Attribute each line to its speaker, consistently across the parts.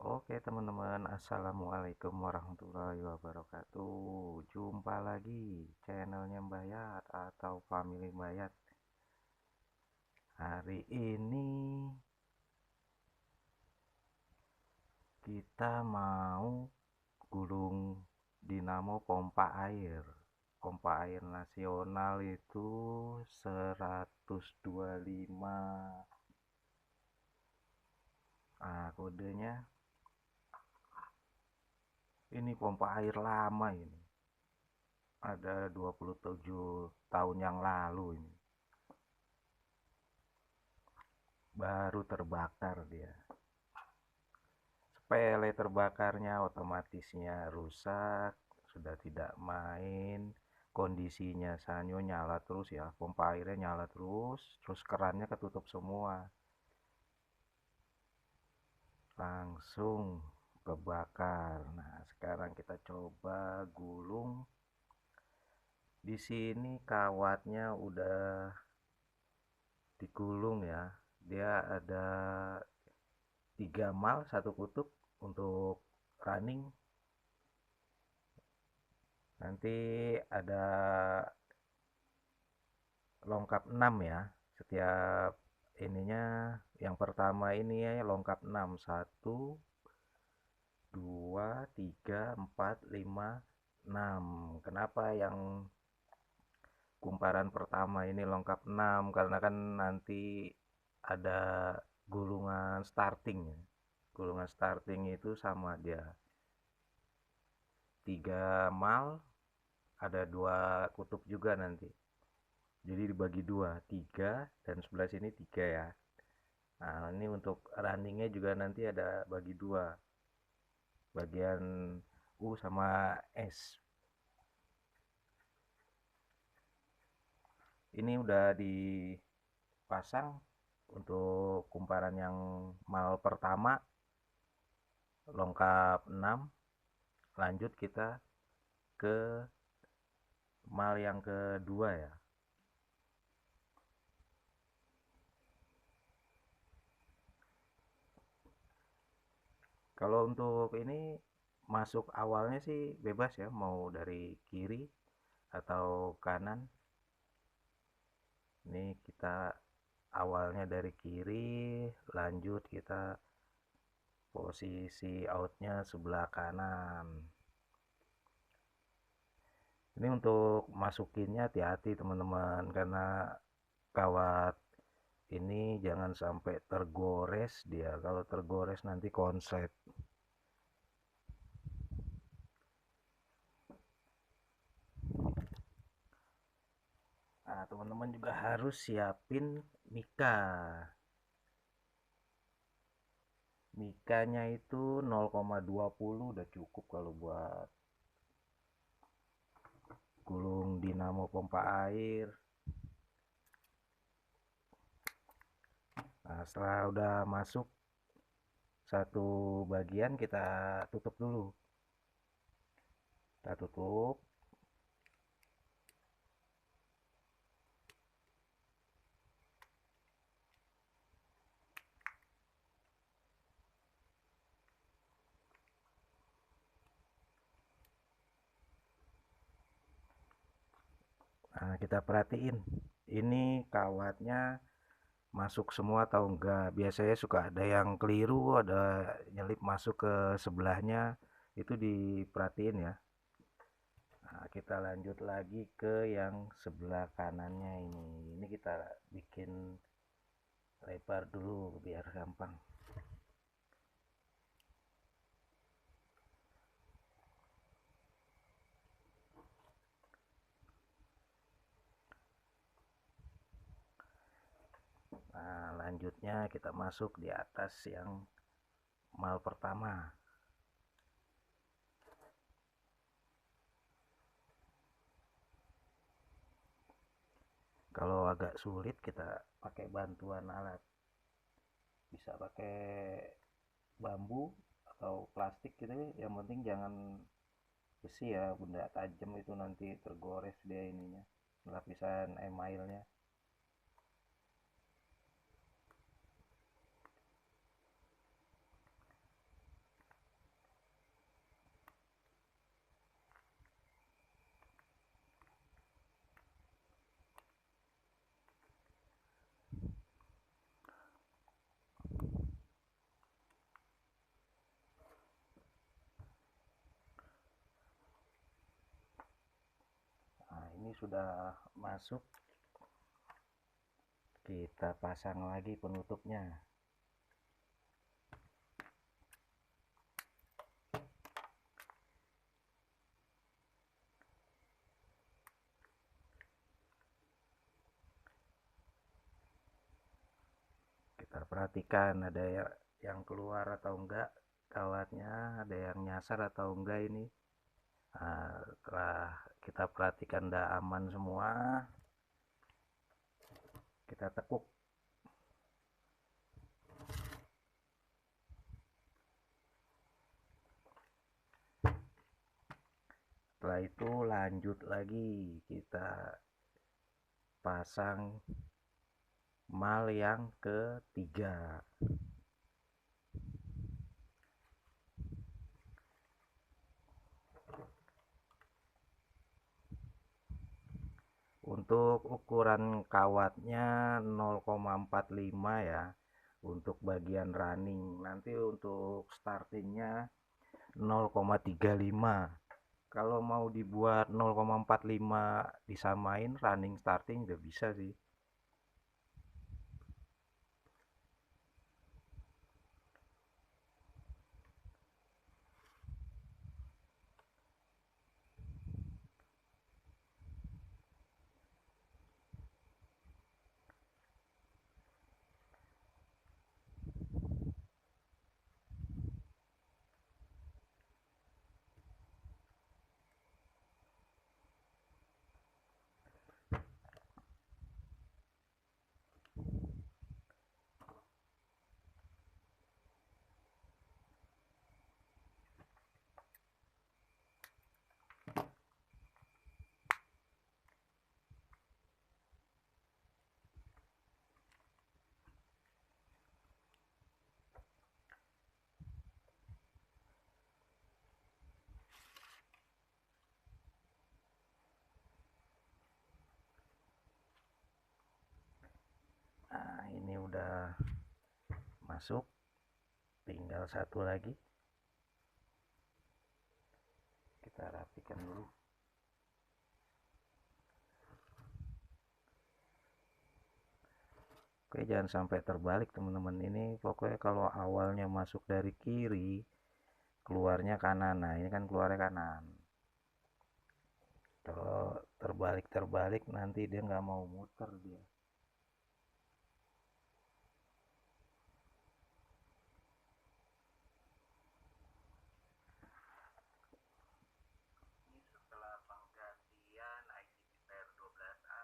Speaker 1: Oke teman-teman, Assalamualaikum warahmatullahi wabarakatuh. Jumpa lagi channelnya Mbayat atau Family Mbayat. Hari ini kita mau gulung dinamo pompa air. Pompa air nasional itu 125. Nah, kodenya ini pompa air lama ini. Ada 27 tahun yang lalu ini. Baru terbakar dia. Sepele terbakarnya, otomatisnya rusak, sudah tidak main, kondisinya sanyo nyala terus ya, pompa airnya nyala terus kerannya ketutup semua. Langsung kebakar. Nah, sekarang kita coba gulung. Di sini kawatnya udah digulung ya. Dia ada 3 mal satu kutub untuk running. Nanti ada longkap 6 ya. Setiap ininya yang pertama ini ya longkap 6. 1 2 3 4 5 6. Kenapa yang kumparan pertama ini longkap 6? Karena kan nanti ada gulungan starting ya. Gulungan starting itu sama dia 3 mal, ada 2 kutub juga nanti. Jadi dibagi 2, 3 dan sebelah sini 3 ya. Nah, ini untuk runningnya juga nanti ada bagi 2. Bagian U sama S. Ini udah dipasang untuk kumparan yang mal pertama longkap 6. Lanjut kita ke mal yang kedua ya. Kalau untuk ini masuk awalnya sih bebas ya, mau dari kiri atau kanan. Ini kita awalnya dari kiri, lanjut kita posisi outnya sebelah kanan. Ini untuk masukinnya hati-hati teman-teman, karena kawat ini jangan sampai tergores dia. Kalau tergores nanti konslet. Nah, teman-teman juga harus siapin mika. Mikanya itu 0,20 udah cukup kalau buat gulung dinamo pompa air. Nah, setelah udah masuk satu bagian kita tutup dulu. Kita tutup. Nah, kita perhatiin ini kawatnya masuk semua atau enggak. Biasanya suka ada yang keliru, ada nyelip masuk ke sebelahnya, itu diperhatiin ya. Nah, kita lanjut lagi ke yang sebelah kanannya ini. Ini kita bikin lebar dulu biar gampang. Nah, lanjutnya kita masuk di atas yang mal pertama. Kalau agak sulit kita pakai bantuan alat. Bisa pakai bambu atau plastik gitu ya. Yang penting jangan besi ya, benda tajam itu nanti tergores dia ininya. Lapisan emailnya. sudah masuk, kita pasang lagi penutupnya. Kita perhatikan ada yang keluar atau enggak kawatnya, ada yang nyasar atau enggak ini. Nah, setelah kita perhatikan udah aman semua, kita tekuk. Setelah itu lanjut lagi, kita pasang mal yang ketiga. Untuk ukuran kawatnya 0,45 ya untuk bagian running. Nanti untuk startingnya 0,35. Kalau mau dibuat 0,45 disamain running starting udah bisa sih. Nah, ini udah masuk, tinggal satu lagi. Kita rapikan dulu. Oke, jangan sampai terbalik teman-teman. Ini pokoknya kalau awalnya masuk dari kiri, keluarnya kanan. Nah, ini kan keluarnya kanan. Kalau terbalik nanti dia nggak mau muter dia. Ini setelah penggantian ICP pair 12A.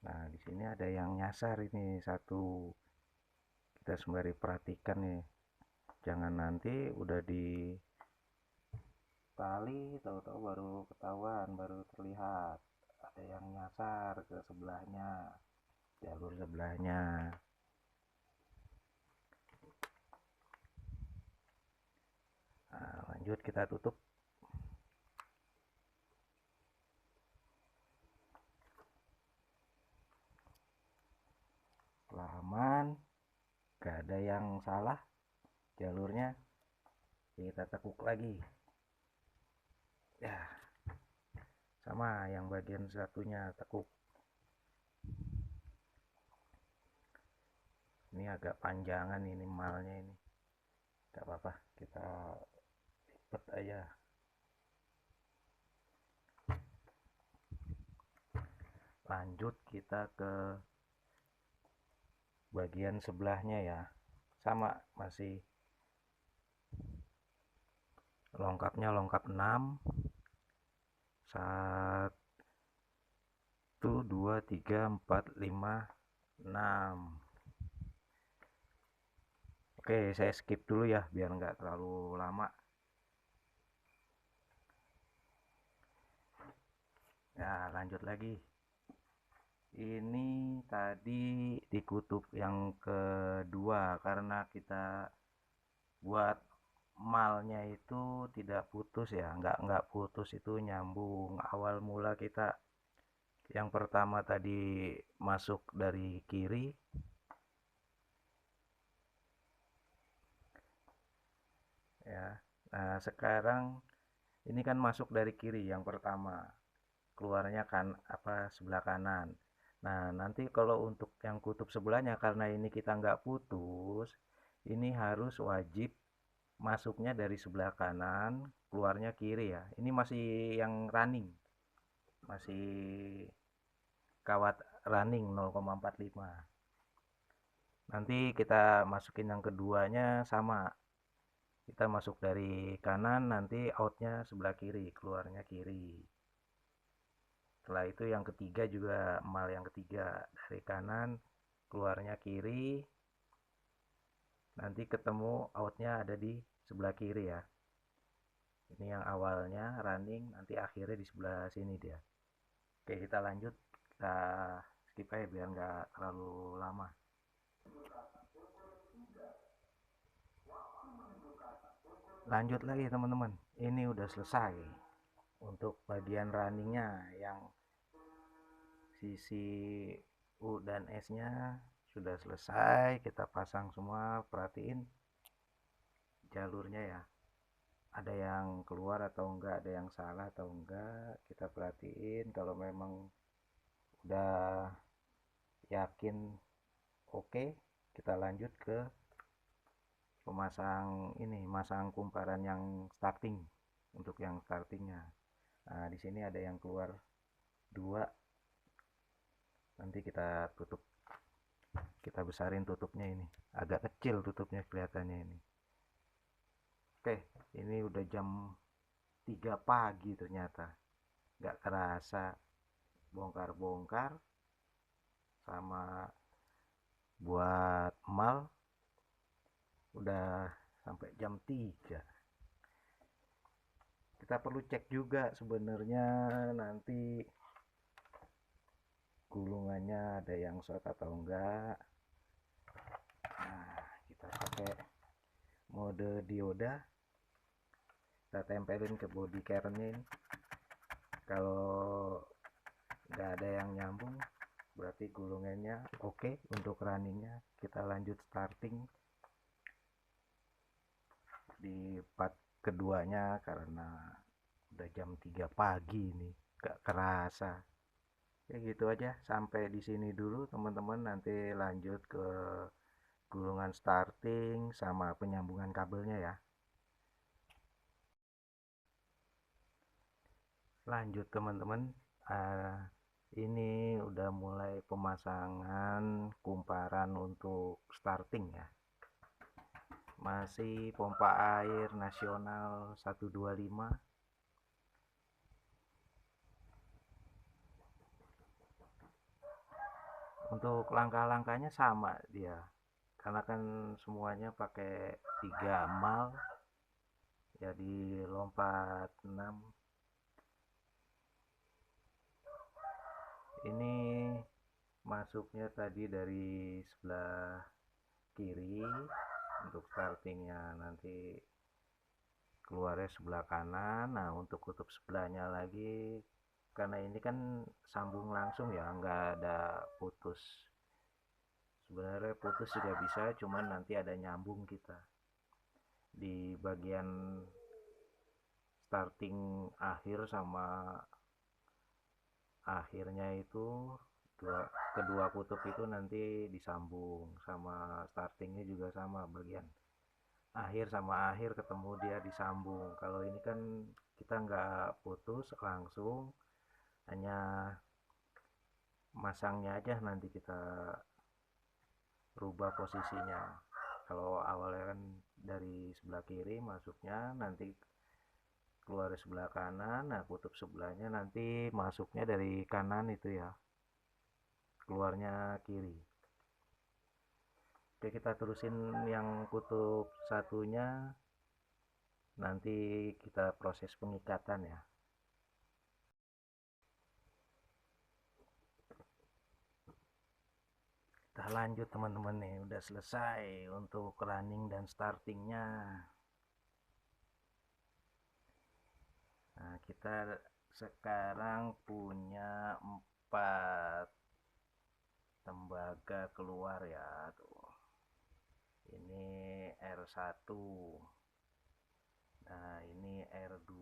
Speaker 1: Nah, di sini ada yang nyasar ini satu. Kita sembari perhatikan nih. Jangan nanti udah di tali tahu-tahu baru ketahuan, baru terlihat ada yang nyasar ke sebelahnya, jalur sebelahnya. Nah, lanjut kita tutup. Setelah aman, gak ada yang salah jalurnya, kita tekuk lagi. Ya, sama yang bagian satunya tekuk. Ini agak panjangan ini malnya ini. Gak apa-apa, kita lipet aja. Lanjut kita ke bagian sebelahnya ya. Sama, masih longkapnya longkap 6. Saat 2 3 4 5 6. Oke, saya skip dulu ya biar nggak terlalu lama. Nah, lanjut lagi. Ini tadi di kutub yang kedua karena kita buat malnya itu tidak putus ya, nggak putus, itu nyambung. Awal mula kita yang pertama tadi masuk dari kiri, ya. Nah, sekarang ini kan masuk dari kiri yang pertama, keluarnya kan apa, sebelah kanan. Nah, nanti kalau untuk yang kutub sebelahnya karena ini kita nggak putus, ini harus wajib masuknya dari sebelah kanan, keluarnya kiri ya. Ini masih yang running, masih kawat running 0,45. Nanti kita masukin yang keduanya sama. Kita masuk dari kanan, nanti outnya sebelah kiri, keluarnya kiri. Setelah itu yang ketiga juga mal yang ketiga, dari kanan keluarnya kiri, nanti ketemu outnya ada di sebelah kiri ya. Ini yang awalnya running, nanti akhirnya di sebelah sini dia. Oke, kita lanjut, kita skip aja biar nggak terlalu lama. Lanjut lagi teman-teman, ini udah selesai untuk bagian runningnya. Yang sisi U dan S nya sudah selesai, kita pasang semua. Perhatiin jalurnya ya, ada yang keluar atau enggak, ada yang salah atau enggak, kita perhatiin. Kalau memang udah yakin oke, kita lanjut ke pemasang ini, masang kumparan yang starting. Untuk yang startingnya, nah di sini ada yang keluar dua, nanti kita tutup, kita besarin tutupnya. Ini agak kecil tutupnya kelihatannya ini. Oke, ini udah jam 3 pagi ternyata, nggak kerasa bongkar-bongkar sama buat mal udah sampai jam 3. Kita perlu cek juga sebenarnya nanti gulungannya ada yang short atau enggak. Nah, kita pakai mode dioda, kita tempelin ke body carennya ini. Kalau nggak ada yang nyambung berarti gulungannya oke untuk runningnya. Kita lanjut starting di part keduanya karena udah jam 3 pagi nih, gak kerasa. Ya gitu aja, sampai di sini dulu teman-teman. Nanti lanjut ke gulungan starting sama penyambungan kabelnya ya. Lanjut teman-teman, ini udah mulai pemasangan kumparan untuk starting ya. Masih pompa air nasional 125. Untuk langkah-langkahnya sama dia, karena kan semuanya pakai 3 mal, jadi lompat 6. Ini masuknya tadi dari sebelah kiri untuk startingnya, nanti keluarnya sebelah kanan. Nah, untuk kutub sebelahnya lagi, karena ini kan sambung langsung ya, nggak ada putus. Sebenarnya putus juga bisa, cuman nanti ada nyambung kita di bagian starting akhir sama akhirnya itu. Kedua kutub itu nanti disambung, sama startingnya juga sama, bagian akhir sama akhir ketemu dia disambung. Kalau ini kan kita nggak putus langsung, hanya masangnya aja nanti kita rubah posisinya. Kalau awalnya kan dari sebelah kiri masuknya, nanti keluar sebelah kanan. Nah, kutub sebelahnya nanti masuknya dari kanan itu ya. keluarnya kiri. Oke, kita terusin yang kutub satunya, nanti kita proses pengikatan ya. Kita lanjut teman-teman nih, udah selesai untuk running dan startingnya. Nah, kita sekarang punya 4 tembaga keluar ya tuh. Ini R1. Nah, ini R2.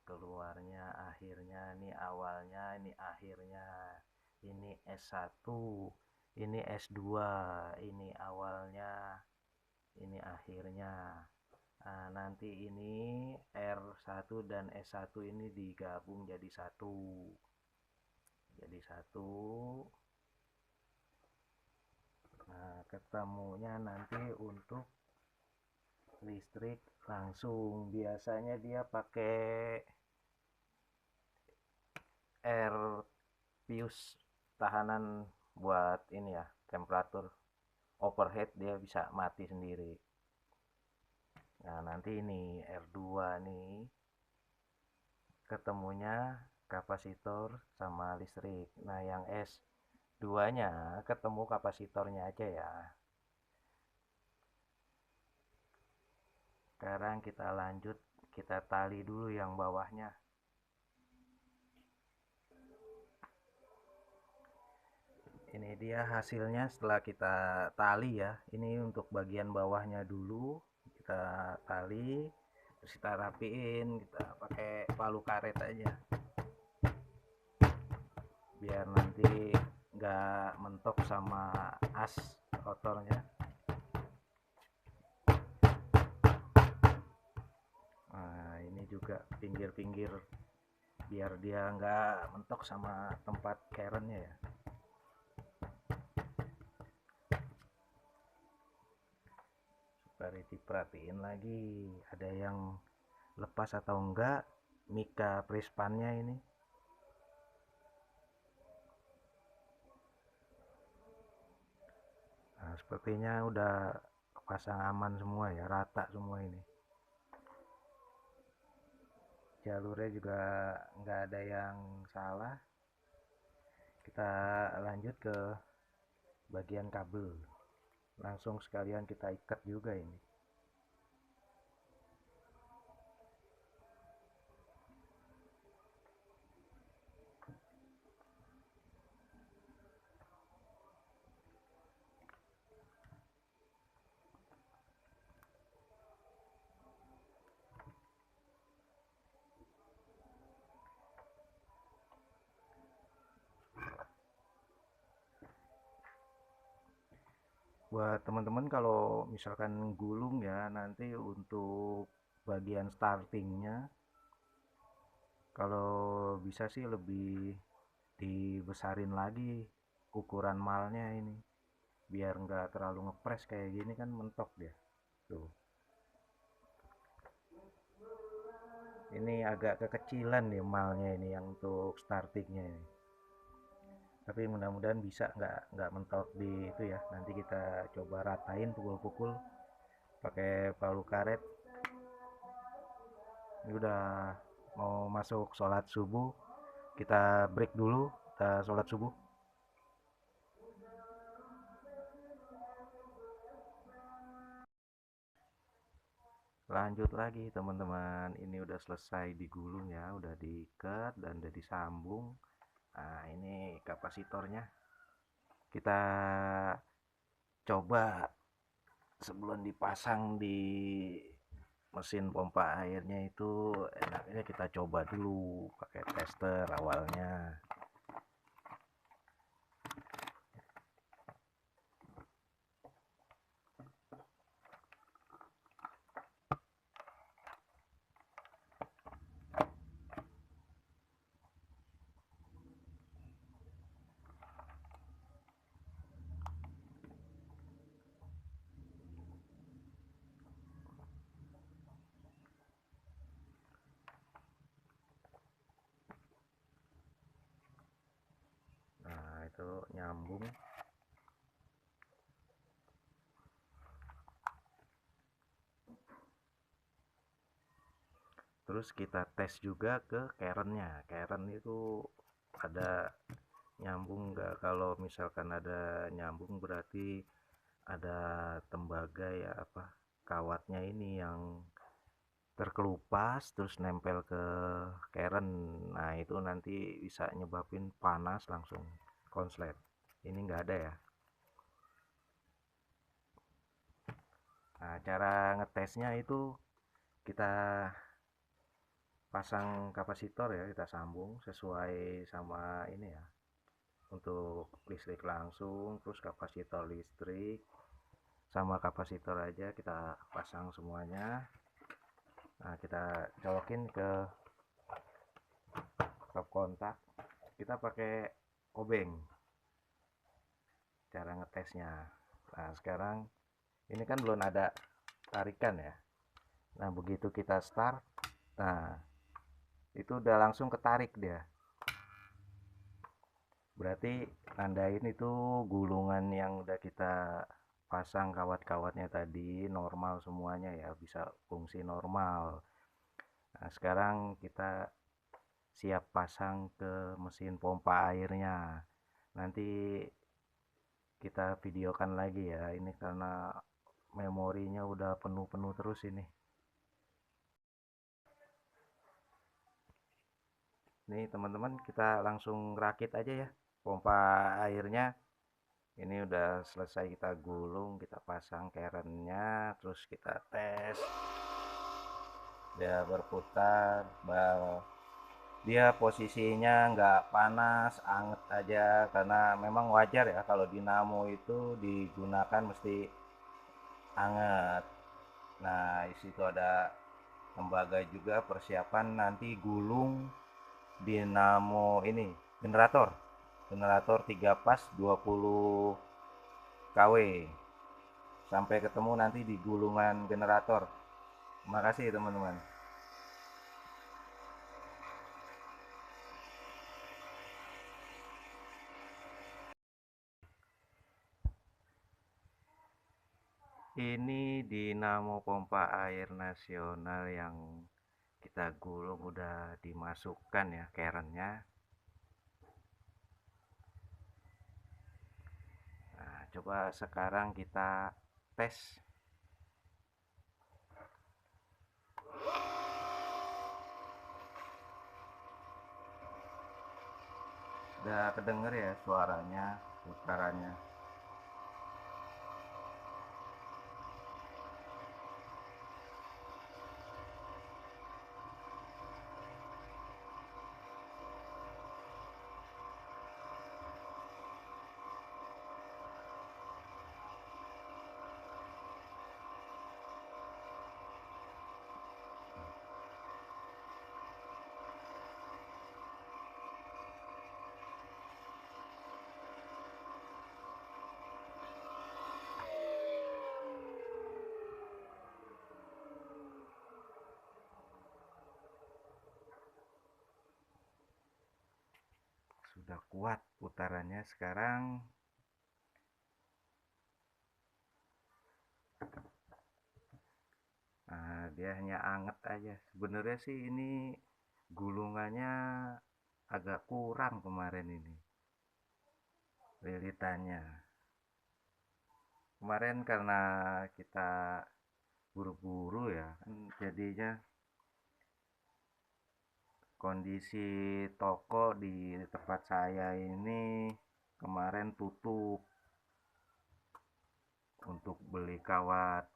Speaker 1: Keluarnya akhirnya, ini awalnya, ini akhirnya. Ini S1, ini S2, ini awalnya, ini akhirnya. Nah, nanti ini R1 dan S1 ini digabung jadi satu. Jadi satu. Nah, ketemunya nanti untuk listrik langsung. Biasanya dia pakai air fuse tahanan buat ini ya, temperatur overhead dia bisa mati sendiri. Nah, nanti ini R2 nih ketemunya kapasitor sama listrik. Nah, yang S2 nya ketemu kapasitornya aja ya. Sekarang kita lanjut, kita tali dulu yang bawahnya. Ini dia hasilnya setelah kita tali ya. Ini untuk bagian bawahnya dulu kita tali, terus kita rapiin, kita pakai palu karet aja biar nanti nggak mentok sama as rotornya. Nah, ini juga pinggir-pinggir biar dia nggak mentok sama tempat kerennya ya. Supaya diperhatiin lagi ada yang lepas atau enggak mika prispannya ini. Nah, sepertinya udah pasang aman semua ya, rata semua ini. Jalurnya juga nggak ada yang salah. Kita lanjut ke bagian kabel. Langsung sekalian kita ikat juga ini. Buat teman-teman kalau misalkan gulung ya, nanti untuk bagian startingnya kalau bisa sih lebih dibesarin lagi ukuran malnya ini biar nggak terlalu ngepres kayak gini kan mentok dia tuh. Ini agak kekecilan nih malnya ini yang untuk startingnya ini, tapi mudah-mudahan bisa nggak mentok di itu ya. Nanti kita coba ratain, pukul-pukul pakai palu karet. Ini udah mau masuk sholat subuh, kita break dulu, kita sholat subuh. Lanjut lagi teman-teman, ini udah selesai digulung ya, udah diikat dan udah disambung. Nah, ini kapasitornya kita coba sebelum dipasang di mesin pompa airnya itu enaknya kita coba dulu pakai tester awalnya. nyambung. Terus kita tes juga ke kerennya. Keren itu ada nyambung nggak? Kalau misalkan ada nyambung berarti ada tembaga ya, apa, kawatnya ini yang terkelupas terus nempel ke keren. Nah itu nanti bisa nyebabin panas langsung konslet. Ini nggak ada ya. Nah cara ngetesnya itu kita pasang kapasitor ya, kita sambung sesuai sama ini ya, untuk listrik langsung, terus kapasitor listrik sama kapasitor aja kita pasang semuanya. Nah kita colokin ke stop kontak, kita pakai obeng cara ngetesnya. Nah sekarang ini kan belum ada tarikan ya. Nah begitu kita start, nah itu udah langsung ketarik dia, berarti nandain itu gulungan yang udah kita pasang kawat-kawatnya tadi normal semuanya ya, bisa fungsi normal. Nah sekarang kita siap pasang ke mesin pompa airnya. Nanti kita videokan lagi ya, ini karena memorinya udah penuh-penuh terus ini. Nih teman-teman, kita langsung rakit aja ya pompa airnya. Ini udah selesai kita gulung, kita pasang kerennya, terus kita tes. Dia berputar, dia posisinya nggak panas, anget aja, karena memang wajar ya kalau dinamo itu digunakan mesti anget. Nah di situ ada tembaga juga persiapan nanti gulung dinamo ini, generator generator 3 pas 20 kW. Sampai ketemu nanti di gulungan generator. Terima kasih teman-teman. Ini dinamo pompa air nasional yang kita gulung udah dimasukkan ya kerennya. Nah, coba sekarang kita tes. Udah kedenger ya suaranya, putarannya. Sudah kuat putarannya sekarang. Nah, dia hanya anget aja. Sebenarnya sih ini gulungannya agak kurang kemarin ini. Lilitannya. Kemarin karena kita buru-buru ya, kan jadinya kondisi toko di tempat saya ini kemarin tutup untuk beli kawat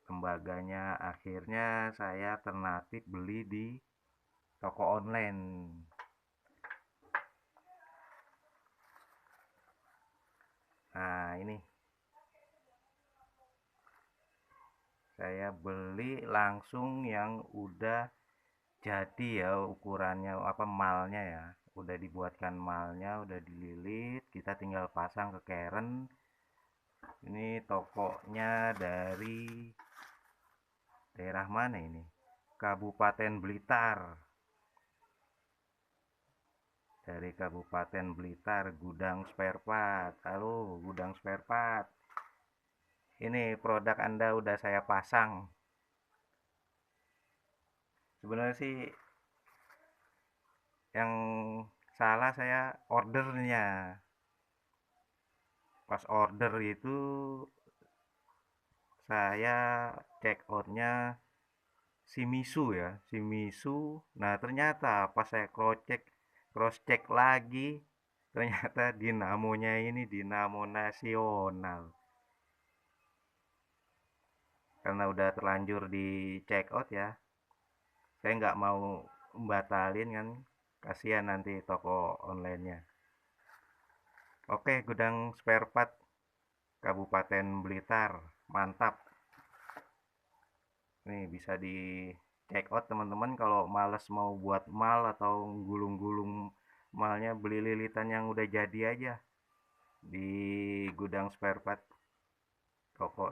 Speaker 1: tembaganya. Akhirnya saya alternatif beli di toko online. Nah ini saya beli langsung yang udah jadi ya, ukurannya apa, malnya ya, udah dibuatkan malnya, udah dililit, kita tinggal pasang ke keren. Ini tokonya dari daerah mana ini, Kabupaten Blitar. dari Kabupaten Blitar, Gudang Spare Part. Halo, Gudang Spare Part. Ini produk Anda udah saya pasang. Sebenarnya sih yang salah saya ordernya. Pas order itu saya check outnya Shimizu ya, Shimizu. Nah, ternyata pas saya cross check lagi, ternyata dinamonya ini dinamo nasional. Karena udah terlanjur di check out ya, saya nggak mau membatalin kan, kasihan nanti toko onlinenya. Oke, gudang spare part Kabupaten Blitar, mantap. Nih bisa di check out teman-teman kalau males mau buat mal atau gulung-gulung malnya, beli lilitan yang udah jadi aja di gudang spare part toko